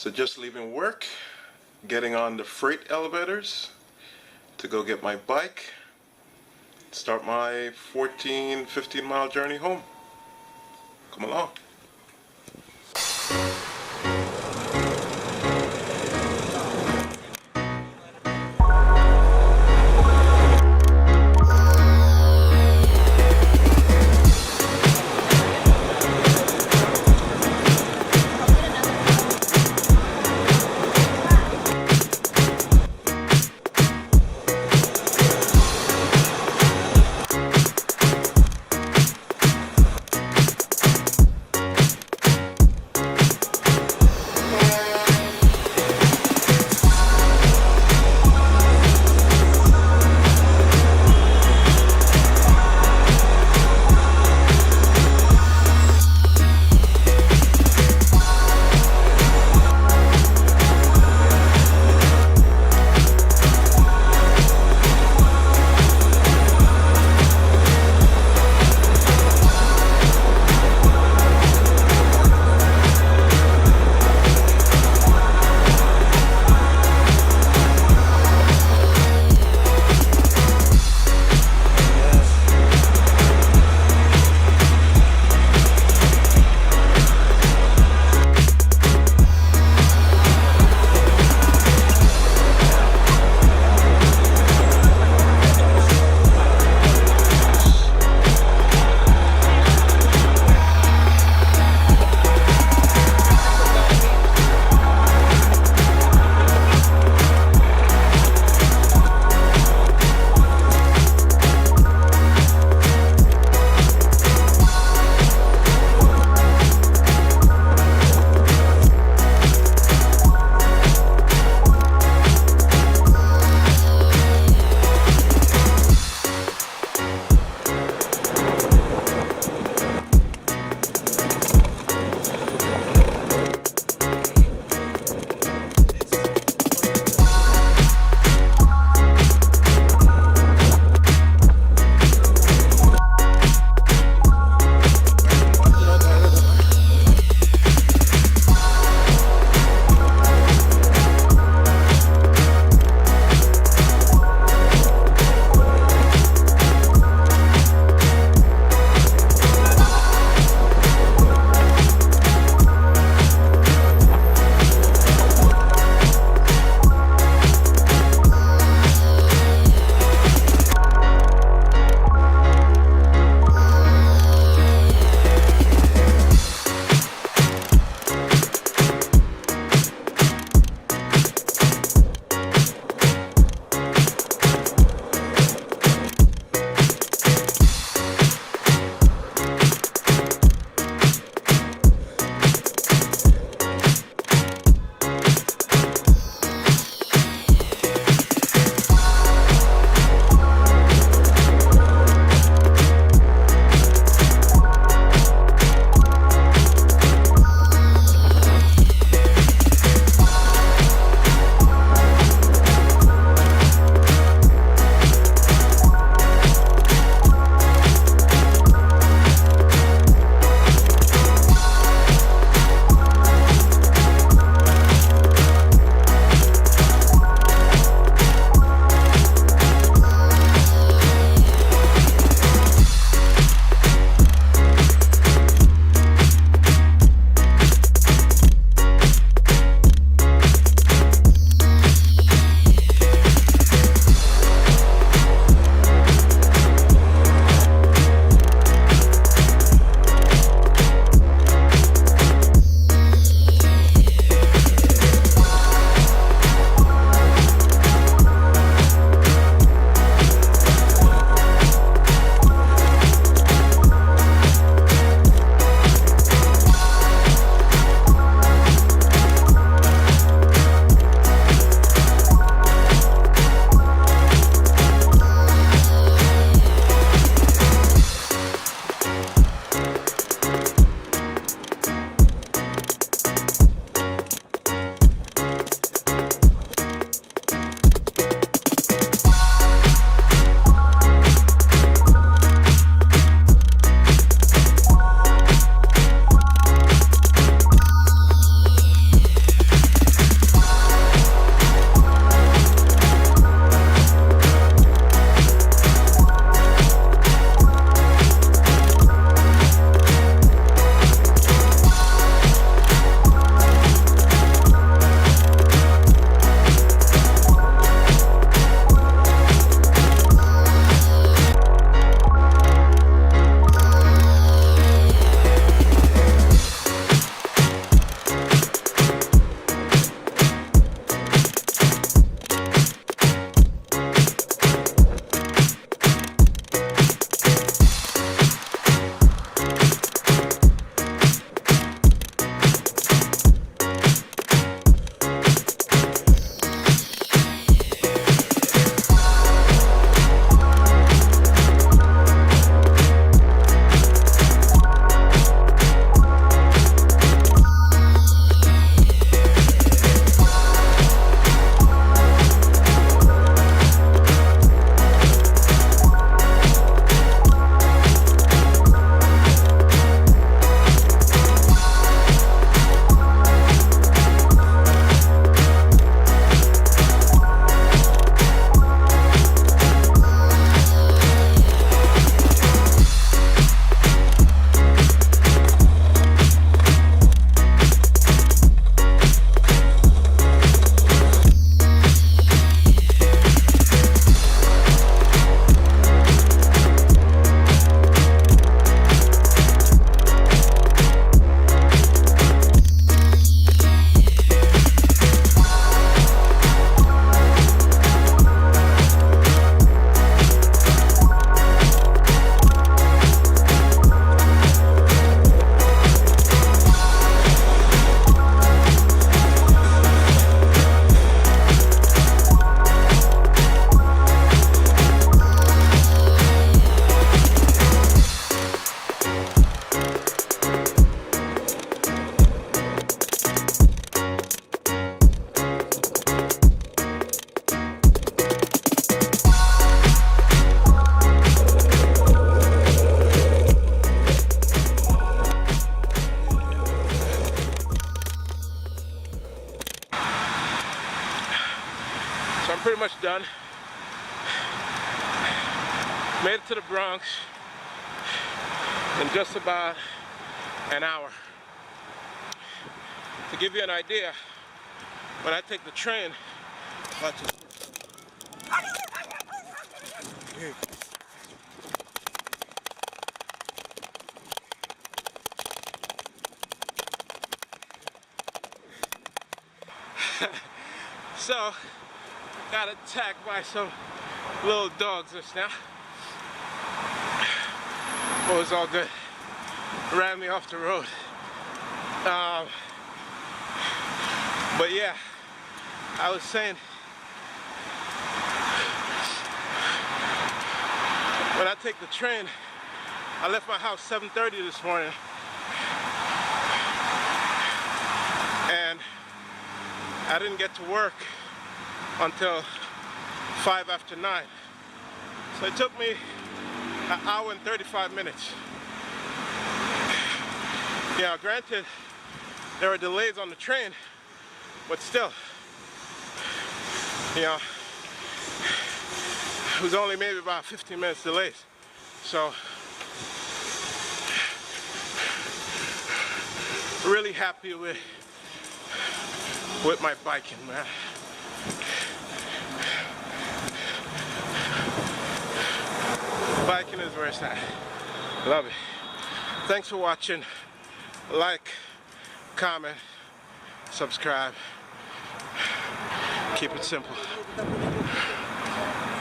So just leaving work, getting on the freight elevators to go get my bike, start my 15 mile journey home. Come along. to the Bronx in just about an hour. To give you an idea, when I take the train, watch this. So, got attacked by some little dogs just now. But it was all good. Ran me off the road. But yeah, I was saying, when I take the train, I left my house 7:30 this morning, and I didn't get to work until 5 after 9. So it took me an hour and 35 minutes. Yeah, granted, there were delays on the train, but still, you know, it was only maybe about 15 minutes delays. So, really happy with my biking, man. Biking is where it's at. Love it. Thanks for watching. Like, comment, subscribe. Keep it simple.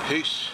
Peace.